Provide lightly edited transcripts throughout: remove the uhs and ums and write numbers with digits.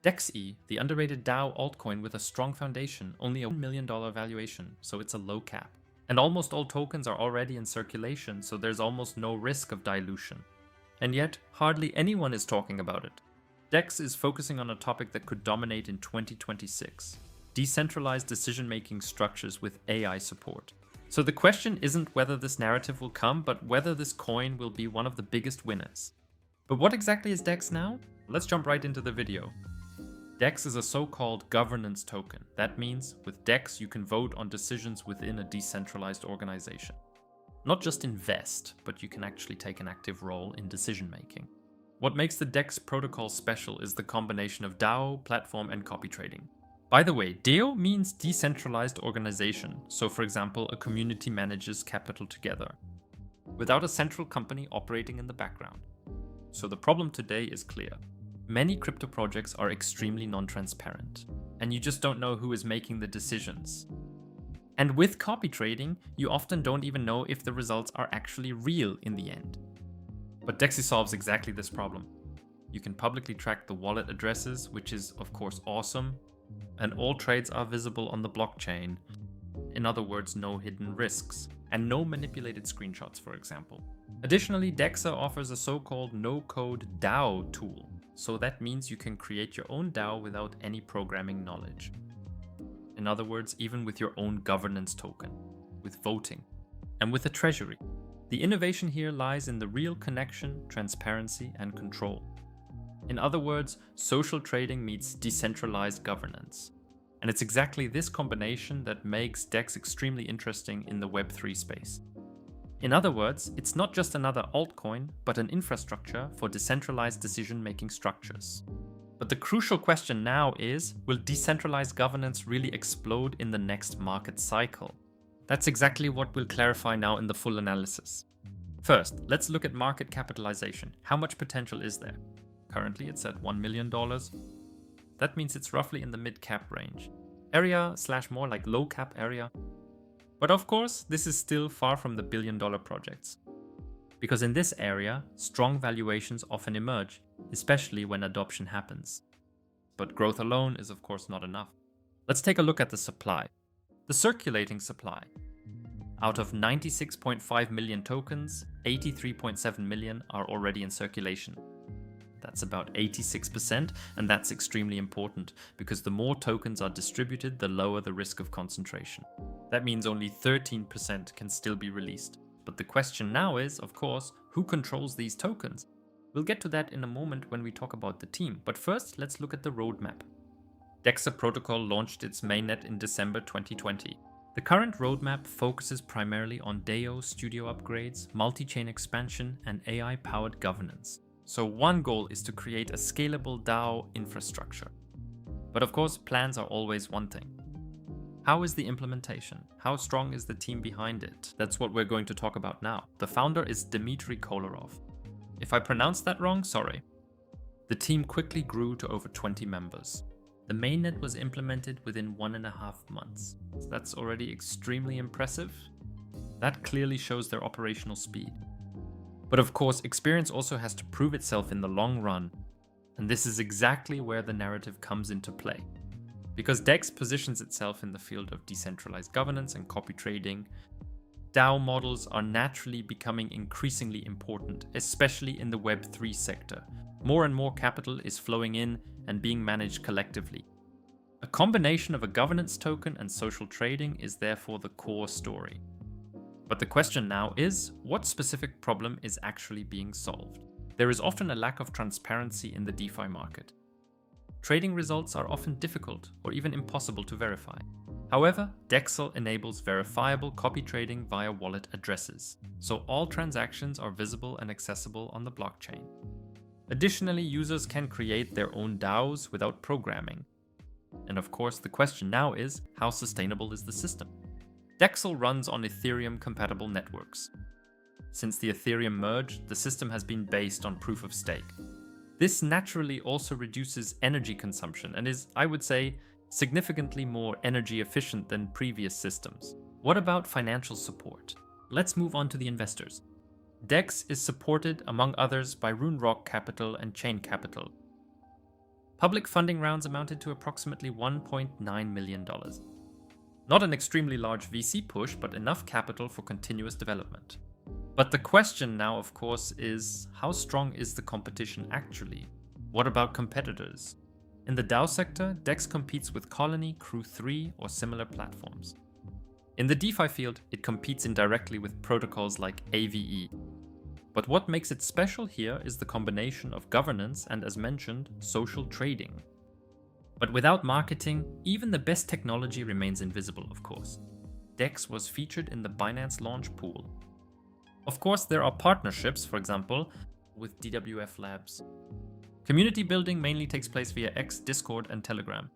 DeXe, the underrated DAO altcoin with a strong foundation, only a $1 million valuation, so it's a low cap. And almost all tokens are already in circulation, so there's almost no risk of dilution. And yet, hardly anyone is talking about it. DeXe is focusing on a topic that could dominate in 2026: decentralized decision-making structures with AI support. So the question isn't whether this narrative will come, but whether this coin will be one of the biggest winners. But what exactly is DeXe now? Let's jump right into the video. DeXe is a so-called governance token. That means with DeXe you can vote on decisions within a decentralized organization. Not just invest, but you can actually take an active role in decision-making. What makes the DeXe Protocol special is the combination of DAO, platform, and copy trading. By the way, DAO means decentralized organization, so for example, a community manages capital together, without a central company operating in the background. So the problem today is clear. Many crypto projects are extremely non-transparent, and you just don't know who is making the decisions. And with copy trading, you often don't even know if the results are actually real in the end. But DeXe solves exactly this problem. You can publicly track the wallet addresses, which is of course awesome, and all trades are visible on the blockchain. In other words, no hidden risks, and no manipulated screenshots, for example. Additionally, DeXe offers a so-called no-code DAO tool. So that means you can create your own DAO without any programming knowledge. In other words, even with your own governance token, with voting, and with a treasury. The innovation here lies in the real connection, transparency, and control. In other words, social trading meets decentralized governance. And it's exactly this combination that makes DeXe extremely interesting in the Web3 space. In other words, it's not just another altcoin, but an infrastructure for decentralized decision-making structures. But the crucial question now is, will decentralized governance really explode in the next market cycle? That's exactly what we'll clarify now in the full analysis. First, let's look at market capitalization. How much potential is there? Currently it's at $1 million. That means it's roughly in the mid-cap range. Area / more like low-cap area. But of course, this is still far from the billion-dollar projects. Because in this area, strong valuations often emerge, especially when adoption happens. But growth alone is of course not enough. Let's take a look at the supply. The circulating supply. Out of 96.5 million tokens, 83.7 million are already in circulation. That's about 86%, and that's extremely important, because the more tokens are distributed, the lower the risk of concentration. That means only 13% can still be released. But the question now is, of course, who controls these tokens? We'll get to that in a moment when we talk about the team, but first let's look at the roadmap. DeXe Protocol launched its mainnet in December 2020. The current roadmap focuses primarily on DAO studio upgrades, multi-chain expansion, and AI-powered governance. So one goal is to create a scalable DAO infrastructure. But of course, plans are always one thing. How is the implementation? How strong is the team behind it? That's what we're going to talk about now. The founder is Dmitry Kolarov. If I pronounced that wrong, sorry. The team quickly grew to over 20 members. The mainnet was implemented within 1.5 months. So that's already extremely impressive. That clearly shows their operational speed. But of course, experience also has to prove itself in the long run. And this is exactly where the narrative comes into play. Because DeXe positions itself in the field of decentralized governance and copy trading, DAO models are naturally becoming increasingly important, especially in the Web3 sector. More and more capital is flowing in and being managed collectively. A combination of a governance token and social trading is therefore the core story. But the question now is, what specific problem is actually being solved? There is often a lack of transparency in the DeFi market. Trading results are often difficult or even impossible to verify. However, DeXe enables verifiable copy trading via wallet addresses, so all transactions are visible and accessible on the blockchain. Additionally, users can create their own DAOs without programming. And of course, the question now is, how sustainable is the system? DeXe runs on Ethereum-compatible networks. Since the Ethereum merge, the system has been based on proof of stake. This naturally also reduces energy consumption and is, I would say, significantly more energy efficient than previous systems. What about financial support? Let's move on to the investors. DeXe is supported, among others, by Rune Rock Capital and Chain Capital. Public funding rounds amounted to approximately $1.9 million. Not an extremely large VC push, but enough capital for continuous development. But the question now, of course, is how strong is the competition actually? What about competitors? In the DAO sector, DEX competes with Colony, Crew3, or similar platforms. In the DeFi field, it competes indirectly with protocols like AVE. But what makes it special here is the combination of governance and, as mentioned, social trading. But without marketing, even the best technology remains invisible, of course. DEX was featured in the Binance launch pool. Of course, there are partnerships, for example, with DWF Labs. Community building mainly takes place via X, Discord, and Telegram.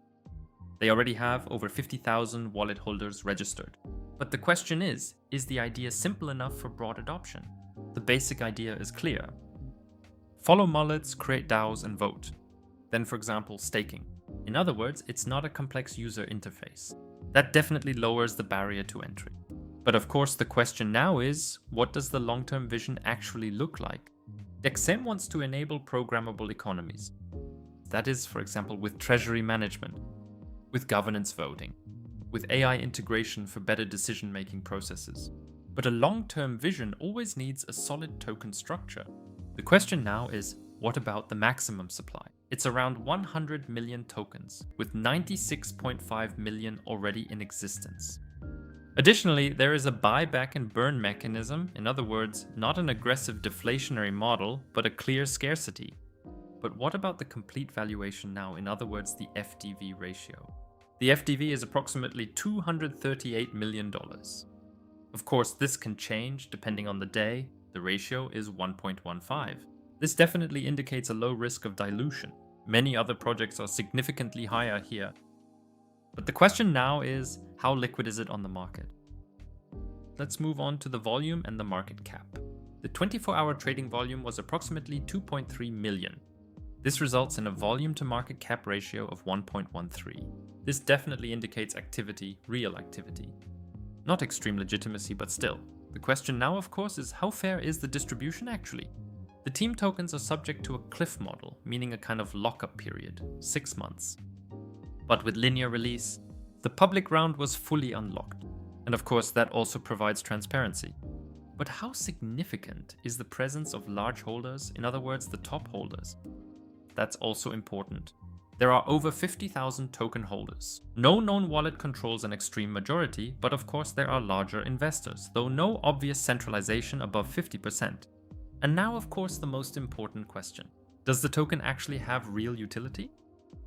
They already have over 50,000 wallet holders registered. But the question is the idea simple enough for broad adoption? The basic idea is clear. Follow mullets, create DAOs, and vote. Then, for example, staking. In other words, it's not a complex user interface. That definitely lowers the barrier to entry. But of course, the question now is, what does the long-term vision actually look like? DEXE wants to enable programmable economies. That is, for example, with treasury management, with governance voting, with AI integration for better decision-making processes. But a long-term vision always needs a solid token structure. The question now is, what about the maximum supply? It's around 100 million tokens, with 96.5 million already in existence. Additionally, there is a buyback and burn mechanism, in other words, not an aggressive deflationary model, but a clear scarcity. But what about the complete valuation now, in other words, the FDV ratio? The FDV is approximately $238 million. Of course, this can change depending on the day. The ratio is 1.15. This definitely indicates a low risk of dilution. Many other projects are significantly higher here. But the question now is, how liquid is it on the market? Let's move on to the volume and the market cap. The 24-hour trading volume was approximately 2.3 million. This results in a volume to market cap ratio of 1.13. This definitely indicates activity, real activity. Not extreme legitimacy, but still. The question now, of course, is how fair is the distribution actually? The team tokens are subject to a cliff model, meaning a kind of lockup period, 6 months. But with linear release, the public round was fully unlocked. And of course, that also provides transparency. But how significant is the presence of large holders, in other words, the top holders? That's also important. There are over 50,000 token holders. No known wallet controls an extreme majority, but of course there are larger investors, though no obvious centralization above 50%. And now, of course, the most important question. Does the token actually have real utility?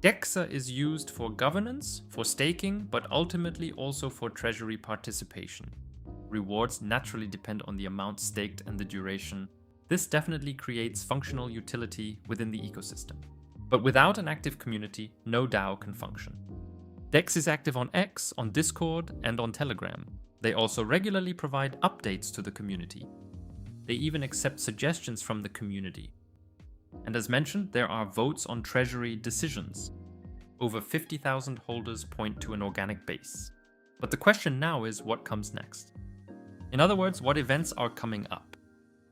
DEXE is used for governance, for staking, but ultimately also for treasury participation. Rewards naturally depend on the amount staked and the duration. This definitely creates functional utility within the ecosystem. But without an active community, no DAO can function. DEXE is active on X, on Discord, and on Telegram. They also regularly provide updates to the community. They even accept suggestions from the community. And as mentioned, there are votes on treasury decisions. Over 50,000 holders point to an organic base. But the question now is what comes next? In other words, what events are coming up?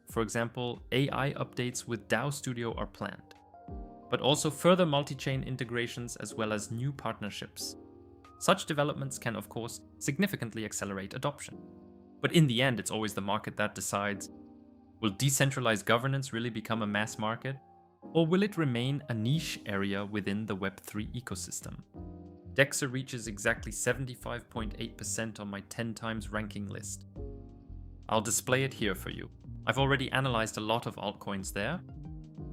For example, AI updates with DAO Studio are planned. But also further multi-chain integrations as well as new partnerships. Such developments can, of course, significantly accelerate adoption. But in the end, it's always the market that decides. Will decentralized governance really become a mass market? Or will it remain a niche area within the Web3 ecosystem? DEXE reaches exactly 75.8% on my 10 times ranking list. I'll display it here for you. I've already analyzed a lot of altcoins there.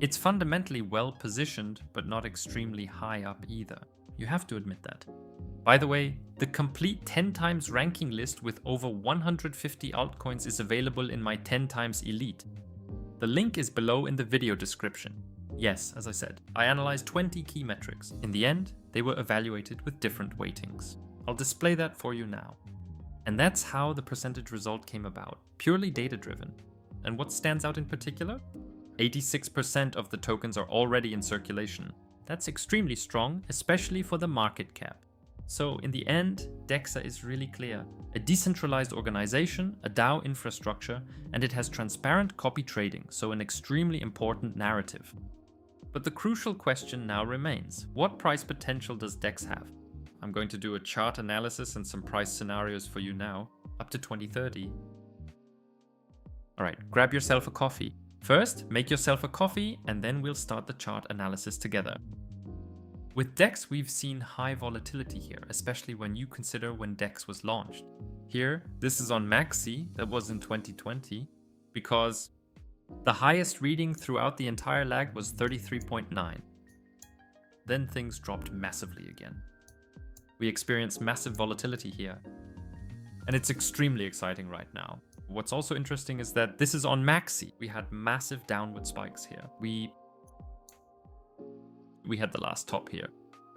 It's fundamentally well positioned, but not extremely high up either. You have to admit that. By the way, the complete 10 times ranking list with over 150 altcoins is available in my 10 times elite. The link is below in the video description. Yes, as I said, I analyzed 20 key metrics. In the end, they were evaluated with different weightings. I'll display that for you now. And that's how the percentage result came about, purely data-driven. And what stands out in particular? 86% of the tokens are already in circulation. That's extremely strong, especially for the market cap. So in the end, DEXE is really clear. A decentralized organization, a DAO infrastructure, and it has transparent copy trading, so an extremely important narrative. But the crucial question now remains, what price potential does DEX have? I'm going to do a chart analysis and some price scenarios for you now, up to 2030. Alright, grab yourself a coffee. First, make yourself a coffee and then we'll start the chart analysis together. With DEX, we've seen high volatility here, especially when you consider when DEX was launched. Here, this is on Maxi, that was in 2020, because the highest reading throughout the entire lag was 33.9. Then things dropped massively again. We experienced massive volatility here. And it's extremely exciting right now. What's also interesting is that this is on Maxi. We had massive downward spikes here. We had the last top here.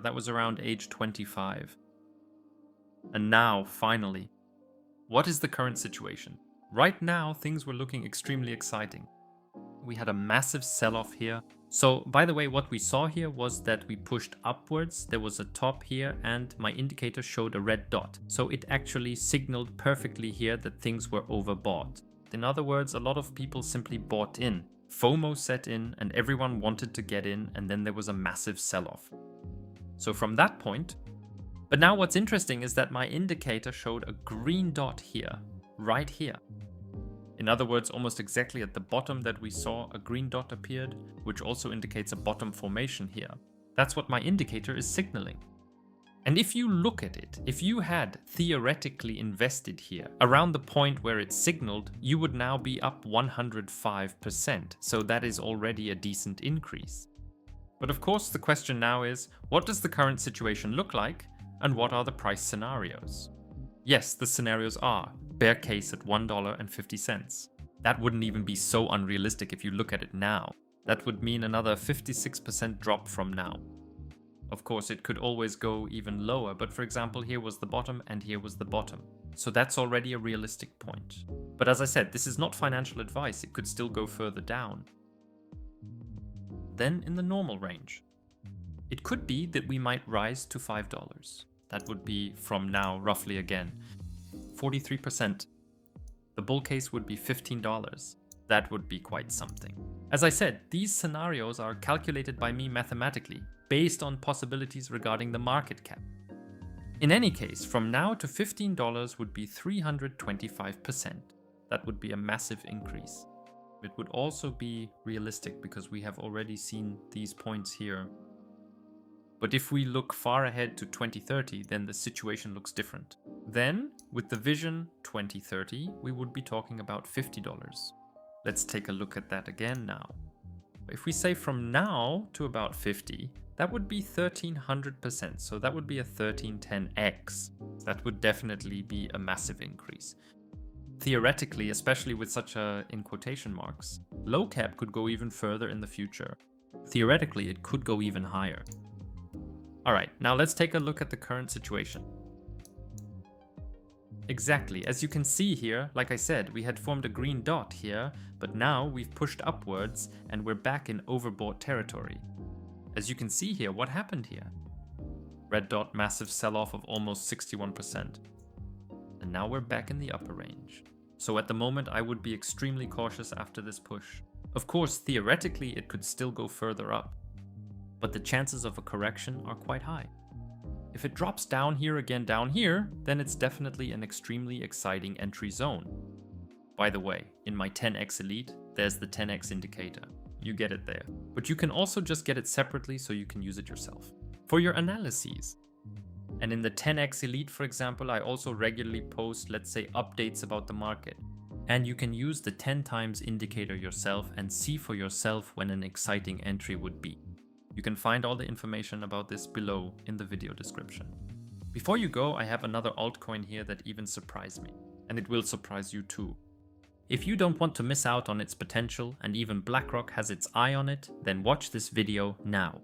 That was around age 25. And now, finally, what is the current situation? Right now, things were looking extremely exciting. We had a massive sell-off here. So, by the way, what we saw here was that we pushed upwards. There was a top here and my indicator showed a red dot. So it actually signaled perfectly here that things were overbought. In other words, a lot of people simply bought in. FOMO set in and everyone wanted to get in, and then there was a massive sell-off. So from that point, but now what's interesting is that my indicator showed a green dot here, right here. In other words, almost exactly at the bottom that we saw a green dot appeared, which also indicates a bottom formation here. That's what my indicator is signaling. And if you look at it, if you had theoretically invested here around the point where it signaled, you would now be up 105%. So that is already a decent increase. But of course, the question now is, what does the current situation look like and what are the price scenarios? Yes, the scenarios are bear case at $1.50. That wouldn't even be so unrealistic if you look at it now. That would mean another 56% drop from now. Of course, it could always go even lower, but for example, here was the bottom and here was the bottom. So that's already a realistic point. But as I said, this is not financial advice. It could still go further down. Then in the normal range, it could be that we might rise to $5. That would be from now roughly again, 43%. The bull case would be $15. That would be quite something. As I said, these scenarios are calculated by me mathematically, based on possibilities regarding the market cap. In any case, from now to $15 would be 325%. That would be a massive increase. It would also be realistic because we have already seen these points here. But if we look far ahead to 2030, then the situation looks different. Then, with the vision 2030, we would be talking about $50. Let's take a look at that again now. If we say from now to about 50, that would be 1300%. So that would be a 1310x. That would definitely be a massive increase. Theoretically, especially with such a, in quotation marks, low cap could go even further in the future. Theoretically, it could go even higher. Alright, now let's take a look at the current situation. Exactly, as you can see here, like I said, we had formed a green dot here, but now we've pushed upwards and we're back in overbought territory. As you can see here, what happened here? Red dot, massive sell-off of almost 61%. And now we're back in the upper range. So at the moment, I would be extremely cautious after this push. Of course, theoretically, it could still go further up, but the chances of a correction are quite high. If it drops down here again down here, then it's definitely an extremely exciting entry zone. By the way, in my 10x Elite, there's the 10x indicator. You get it there. But you can also just get it separately so you can use it yourself for your analyses. And in the 10x Elite, for example, I also regularly post, let's say, updates about the market. And you can use the 10 times indicator yourself and see for yourself when an exciting entry would be. You can find all the information about this below in the video description. Before you go, I have another altcoin here that even surprised me, and it will surprise you too. If you don't want to miss out on its potential and even BlackRock has its eye on it, then watch this video now.